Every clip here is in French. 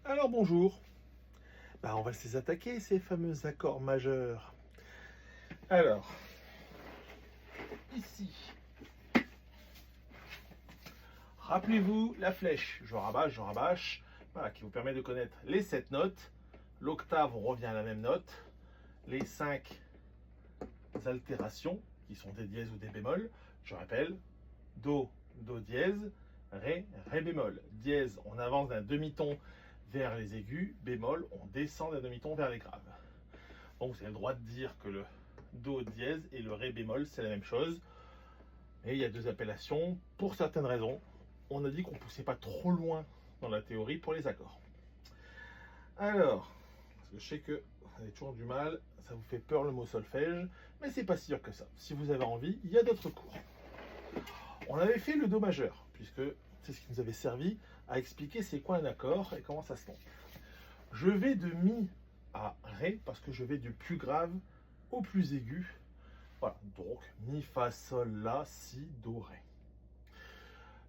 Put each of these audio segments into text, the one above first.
Alors bonjour, on va les attaquer ces fameux accords majeurs. Alors, ici, rappelez-vous la flèche, je rabâche, voilà, qui vous permet de connaître les 7 notes. L'octave, on revient à la même note. Les 5 altérations, qui sont des dièses ou des bémols, je rappelle, Do, Do dièse, Ré, Ré bémol. Dièse, on avance d'un demi-ton vers les aigus, bémol, on descend d'un demi-ton vers les graves. Donc vous avez le droit de dire que le Do dièse et le Ré bémol, c'est la même chose. Et il y a deux appellations. Pour certaines raisons, on a dit qu'on ne poussait pas trop loin dans la théorie pour les accords. Alors, parce que je sais que vous avez toujours du mal, ça vous fait peur le mot solfège, mais c'est pas si dur que ça. Si vous avez envie, il y a d'autres cours. On avait fait le Do majeur, puisque c'est ce qui nous avait servi à expliquer c'est quoi un accord et comment ça se tombe. Je vais de Mi à Ré, parce que je vais du plus grave au plus aigu. Voilà, donc Mi, Fa, Sol, La, Si, Do, Ré.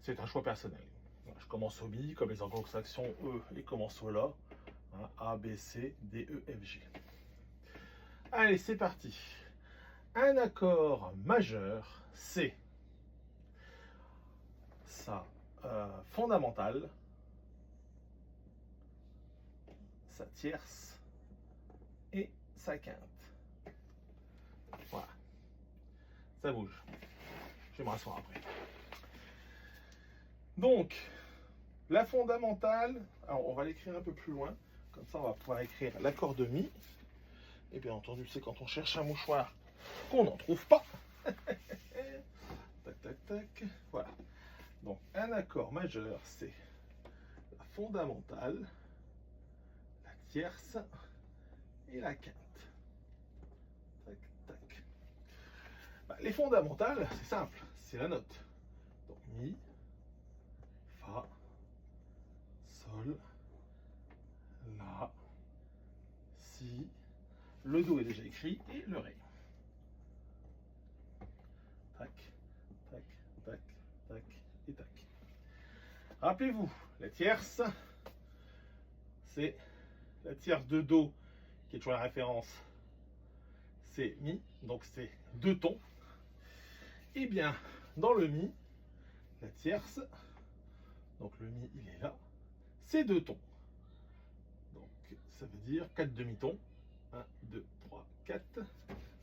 C'est un choix personnel. Je commence au Mi, comme les anglo-saxons, E, et commence au La. A, B, C, D, E, F, G. Allez, c'est parti. Un accord majeur, c'est sa fondamentale, sa tierce et sa quinte. Voilà. Ça bouge. Je vais me rasseoir après. Donc, la fondamentale, alors on va l'écrire un peu plus loin, comme ça on va pouvoir écrire l'accord de Mi. Et bien entendu, c'est quand on cherche un mouchoir qu'on n'en trouve pas. Tac, tac, tac. Voilà. Donc, un accord majeur, c'est la fondamentale, la tierce et la quinte. Tac, tac. Les fondamentales, c'est simple, c'est la note. Donc, Mi, Fa, Sol, La, Si, le Do est déjà écrit et le Ré. Tac, tac, tac, tac et tac. Rappelez-vous, la tierce, c'est la tierce de Do, qui est toujours la référence, c'est Mi, donc c'est deux tons. Et bien, dans le Mi, la tierce, donc le Mi, il est là, c'est deux tons. Donc, ça veut dire 4 demi-tons. 1, 2, 3, 4.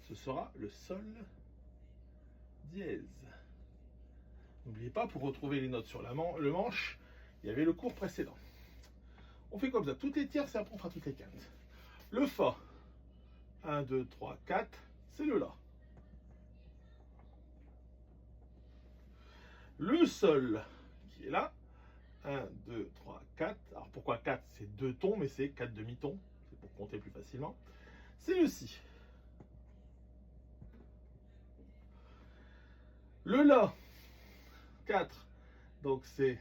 Ce sera le Sol dièse. N'oubliez pas, pour retrouver les notes sur le manche, il y avait le cours précédent. On fait comme ça, toutes les tierces et après on fera toutes les quintes. Le Fa, 1, 2, 3, 4, c'est le La. Le Sol, qui est là, 1, 2, 3, 4. Alors pourquoi 4? C'est deux tons, mais c'est 4 demi-tons. C'est pour compter plus facilement. C'est le Si. Le La, 4. Donc c'est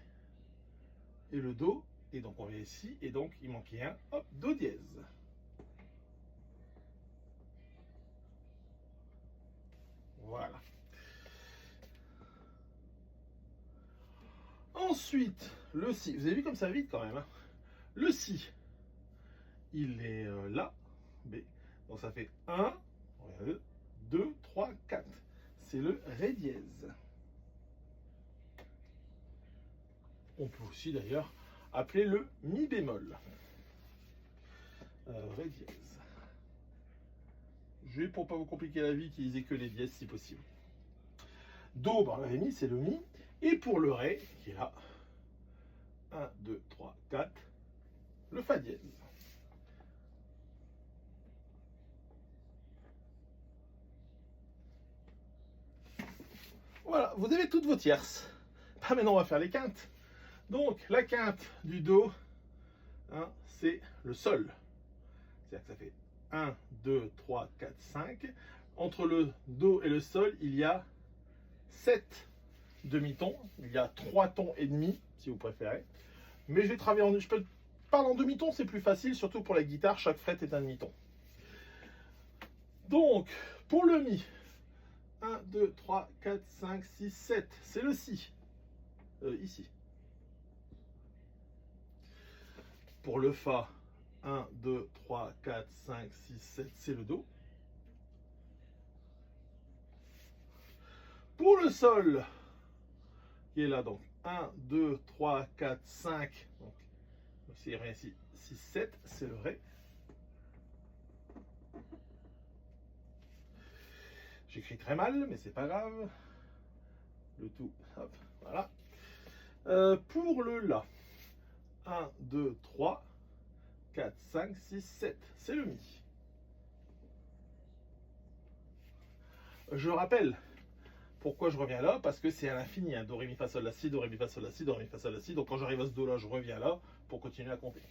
et le Do. Et donc on vient ici. Et donc il manquait un. Hop, Do dièse. Voilà. Ensuite, le Si. Vous avez vu comme ça vite quand même. Hein, le Si, il est là. B. Donc ça fait 1, 2, 3, 4. C'est le Ré dièse. On peut aussi d'ailleurs appeler le Mi bémol. Ré dièse. Je vais, pour pas vous compliquer la vie, utiliser que les dièses si possible. Do, on l'avait mis, c'est le Mi. Et pour le Ré, qui est là, 1, 2, 3, 4, le Fa dièse. Voilà, vous avez toutes vos tierces. Maintenant, on va faire les quintes. Donc, la quinte du Do, hein, c'est le Sol. C'est-à-dire que ça fait 1, 2, 3, 4, 5. Entre le Do et le Sol, il y a 7 demi-tons. Il y a 3 tons et demi, si vous préférez. Mais je vais travailler en... Je peux parler en demi-ton, c'est plus facile, surtout pour la guitare, chaque fret est un demi-ton. Donc, pour le Mi, 1, 2, 3, 4, 5, 6, 7, c'est le Si. Ici. pour le Fa, 1, 2, 3, 4, 5, 6, 7, c'est le Do. Pour le Sol, qui est là, donc 1, 2, 3, 4, 5, donc c'est rien ici, 6, 7, c'est le Ré. J'écris très mal, mais c'est pas grave. Le tout, hop, voilà. Pour le La, 1, 2, 3, 4, 5, 6, 7, c'est le Mi. Je rappelle, pourquoi je reviens là? Parce que c'est à l'infini, hein. Do, Ré, Mi, Fa, Sol, La, Si, Do, Ré, Mi, Fa, Sol, La, Si, Do, Ré, Mi, Fa, Sol, La, Si. Donc quand j'arrive à ce Do là, je reviens là pour continuer à compter.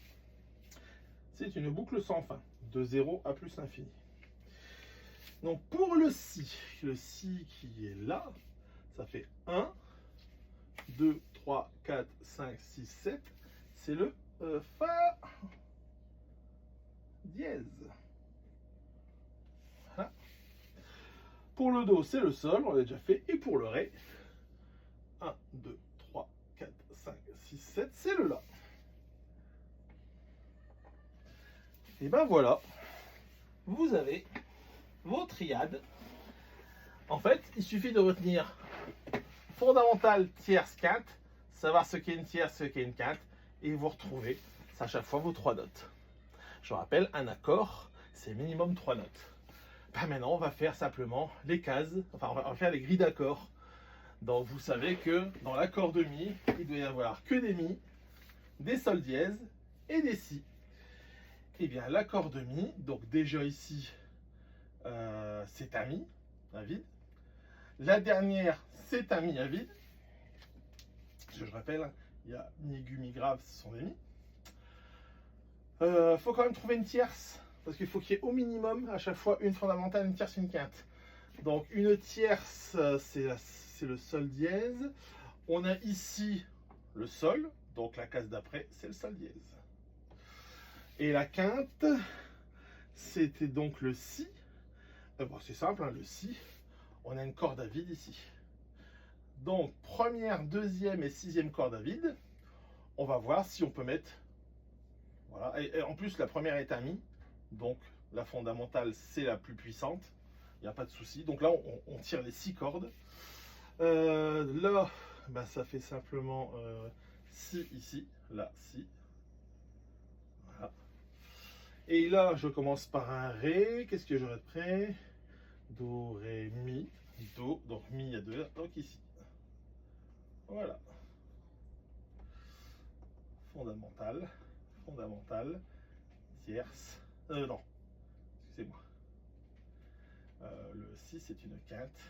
C'est une boucle sans fin, de 0 à plus l'infini. Donc pour le Si qui est là, ça fait 1, 2, 3, 4, 5, 6, 7. C'est le Fa dièse. Voilà. Pour le Do, c'est le Sol, on l'a déjà fait. Et pour le Ré, 1, 2, 3, 4, 5, 6, 7, c'est le La. Et ben voilà, vous avez vos triades. En fait, il suffit de retenir fondamentale, tierce, quinte, savoir ce qu'est une tierce, ce qu'est une quinte, et vous retrouvez à chaque fois vos 3 notes. Je rappelle, un accord, c'est minimum 3 notes. Ben maintenant, on va faire simplement les cases, enfin, on va faire les grilles d'accords. Donc, vous savez que dans l'accord de Mi, il doit y avoir que des Mi, des Sol dièse et des Si. Et bien, l'accord de Mi, donc déjà ici, c'est un Mi, un vide. La dernière, c'est un Mi, un vide. Parce que je rappelle, il y a Mi aigu, Mi grave, ce sont des Mi. Faut quand même trouver une tierce, parce qu'il faut qu'il y ait au minimum à chaque fois une fondamentale, une tierce, une quinte. Donc une tierce, c'est le Sol dièse. On a ici le Sol, donc la case d'après, c'est le Sol dièse. Et la quinte, c'était donc le Si. Bon, c'est simple, hein, le Si. On a une corde à vide ici. Donc première, deuxième et sixième corde à vide. On va voir si on peut mettre... Voilà. Et en plus, la première est un Mi. Donc la fondamentale, c'est la plus puissante. Il n'y a pas de souci. Donc là, on tire les 6 cordes. Là, ben, ça fait simplement Si ici. Là, Si. Voilà. Et là, je commence par un Ré. Qu'est-ce que j'aurai de près? Do, Ré, Mi. Do. Donc Mi, il y a 2. Donc ici. Voilà. Fondamentale. Fondamentale. Tierce. Non. Excusez-moi. Le Si, c'est une quinte.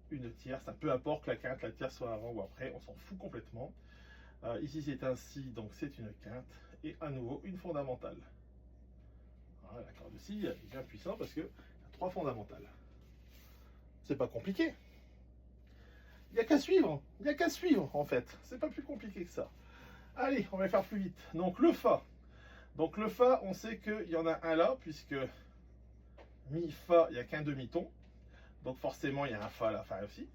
Une tierce. Peu importe que la quinte, la tierce soit avant ou après. On s'en fout complètement. Ici, c'est un Si. Donc c'est une quinte. Et à nouveau, une fondamentale. Voilà, l'accord de Si est bien puissant parce qu'il y a 3 fondamentales. C'est pas compliqué. Il n'y a qu'à suivre. Il n'y a qu'à suivre, en fait. C'est pas plus compliqué que ça. Allez, on va faire plus vite. Donc, le Fa. Donc, le Fa, on sait qu'il y en a un là, puisque Mi, Fa, il n'y a qu'un demi-ton. Donc, forcément, il y a un Fa à la fin aussi.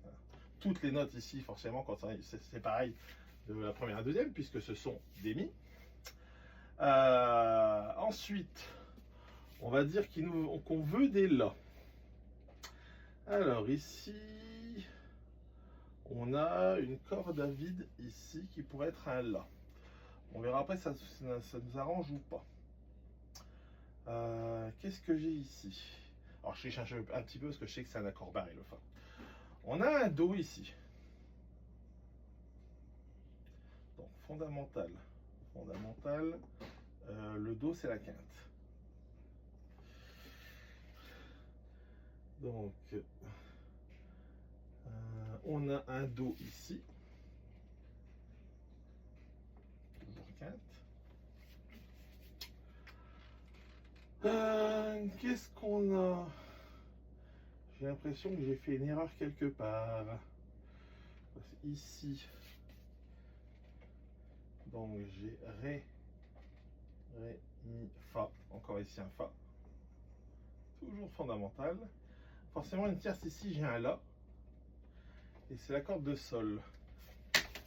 Toutes les notes ici, forcément, quand c'est pareil de la première à la deuxième, puisque ce sont des Mi. Ensuite, on va dire qu'on veut des La. Alors, ici... On a une corde à vide ici qui pourrait être un La. On verra après ça nous arrange ou pas. Qu'est-ce que j'ai ici? Alors je vais chercher un petit peu parce que je sais que c'est un accord barré le Fa. On a un Do ici. Donc fondamental. Fondamental. Le Do c'est la quinte. Donc on a un Do ici. Toujours quinte. Qu'est-ce qu'on a? J'ai l'impression que j'ai fait une erreur quelque part. Ici. Donc j'ai Ré, Ré, Mi, Fa. Encore ici un Fa. Toujours fondamental. Forcément une tierce ici, j'ai un La. Et c'est la corde de Sol.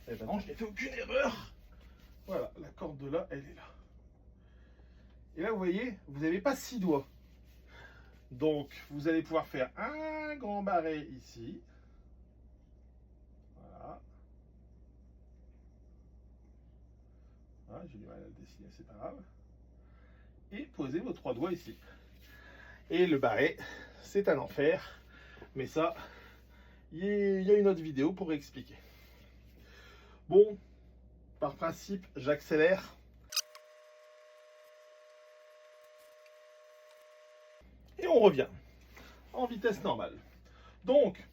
Et ben non, je n'ai fait aucune erreur. Voilà, la corde de La, elle est là. Et là, vous voyez, vous n'avez pas 6 doigts. Donc, vous allez pouvoir faire un grand barré ici. Voilà. Voilà, j'ai du mal à le dessiner, c'est pas grave. Et posez vos 3 doigts ici. Et le barré, c'est un enfer. Mais ça, il y a une autre vidéo pour expliquer. Bon, par principe, j'accélère. Et on revient en vitesse normale. Donc,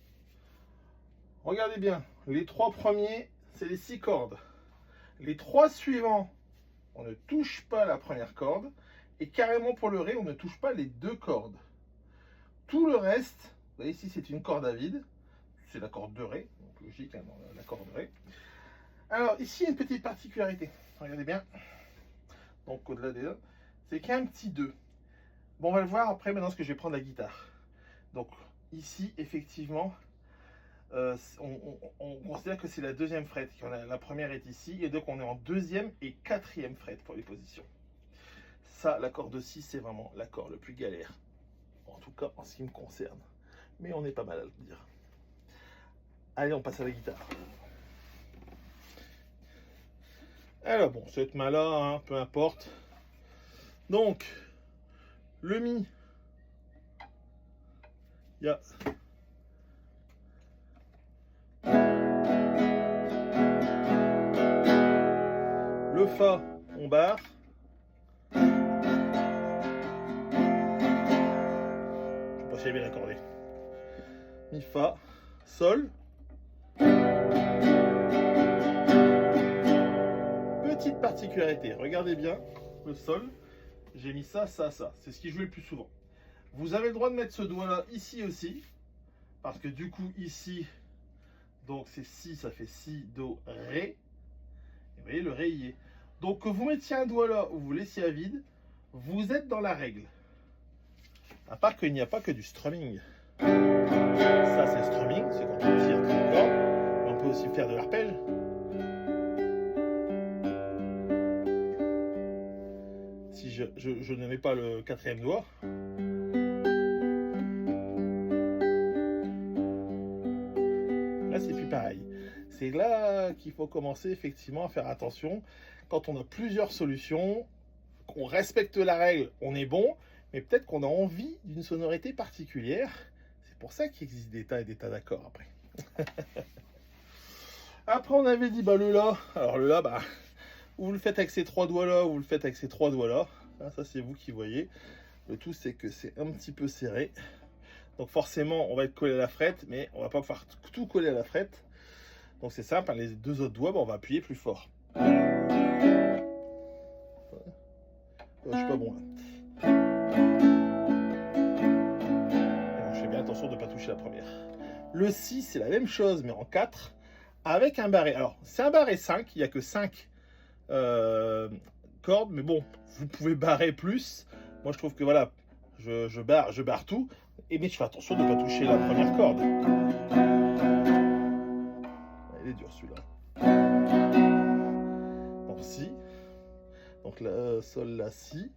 regardez bien, les 3 premiers, c'est les 6 cordes. Les 3 suivants, on ne touche pas la première corde. Et carrément pour le ré, on ne touche pas les 2 cordes. Tout le reste, vous voyez ici, c'est une corde à vide. C'est la corde de ré, donc logique, hein, la corde de ré. Alors, ici, il y a une petite particularité. Regardez bien. Donc, au-delà des 1, c'est qu'il y a un petit 2. Bon, on va le voir après, maintenant, ce que je vais prendre la guitare. Donc, ici, effectivement, on considère que c'est la deuxième fret. La première est ici, et donc on est en deuxième et quatrième fret pour les positions. Ça, l'accord de 6, c'est vraiment l'accord le plus galère. En tout cas, en ce qui me concerne. Mais on est pas mal à le dire. Allez, on passe à la guitare. Alors bon, cette main-là, hein, peu importe. Donc, le mi. Il y a... Le fa, on barre. Je sais pas si j'ai bien accordé. Mi, fa, sol. Petite particularité, regardez bien le sol. J'ai mis ça, ça, ça. C'est ce qui joue le plus souvent. Vous avez le droit de mettre ce doigt-là ici aussi. Parce que du coup, ici, donc c'est si, ça fait si, do, ré. Et vous voyez, le ré y est. Donc que vous mettiez un doigt là ou vous laissiez à vide, vous êtes dans la règle. À part qu'il n'y a pas que du strumming. Ça, c'est strumming, c'est quand on tire une corde. Mais on peut aussi faire de l'arpège. Si je ne mets pas le 4e doigt. Là, c'est plus pareil. C'est là qu'il faut commencer effectivement à faire attention. Quand on a plusieurs solutions, qu'on respecte la règle, on est bon, mais peut-être qu'on a envie d'une sonorité particulière. C'est pour ça qu'il existe des tas et des tas d'accords après. Après, on avait dit bah, le La. Alors le La, bah, ou vous le faites avec ces 3 doigts là, ou vous le faites avec ces 3 doigts là. Ça, c'est vous qui voyez. Le tout, c'est que c'est un petit peu serré. Donc forcément, on va être collé à la frette, mais on va pas pouvoir tout coller à la frette. Donc c'est simple, les 2 autres doigts, bah, on va appuyer plus fort. Je suis pas bon là. Alors, je fais bien attention de ne pas toucher la première. Le si, c'est la même chose, mais en 4, avec un barré. Alors, c'est un barré 5, il n'y a que 5 cordes, mais bon, vous pouvez barrer plus. Moi, je trouve que voilà, je barre tout, mais je fais attention de ne pas toucher la première corde. Il est dur celui-là. Donc si, donc la sol, la si,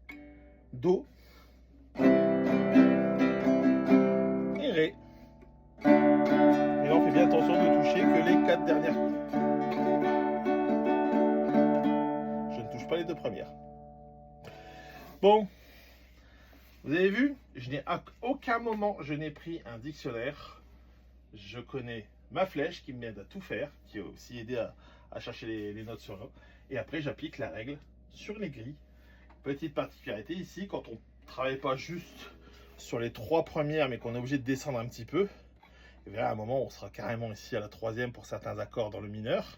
do et ré. Et là on fait bien attention de toucher que les 4 dernières. Je ne touche pas les 2 premières. Bon, vous avez vu, à aucun moment je n'ai pris un dictionnaire. Je connais ma flèche qui m'aide à tout faire, qui a aussi aidé à chercher les notes sur l'eau. Et après, j'applique la règle sur les grilles. Petite particularité ici, quand on ne travaille pas juste sur les 3 premières, mais qu'on est obligé de descendre un petit peu, et bien à un moment, on sera carrément ici à la 3e pour certains accords dans le mineur.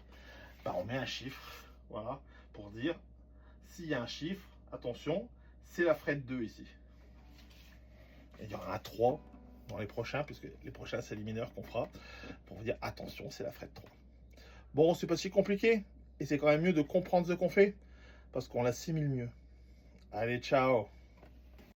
Ben, on met un chiffre, voilà, pour dire s'il y a un chiffre, attention, c'est la fret 2 ici. Et il y aura un 3 dans les prochains, puisque les prochains, c'est les mineurs qu'on fera, pour vous dire attention, c'est la fret 3. Bon, c'est pas si compliqué, et c'est quand même mieux de comprendre ce qu'on fait, parce qu'on l'assimile mieux. Allez, ciao!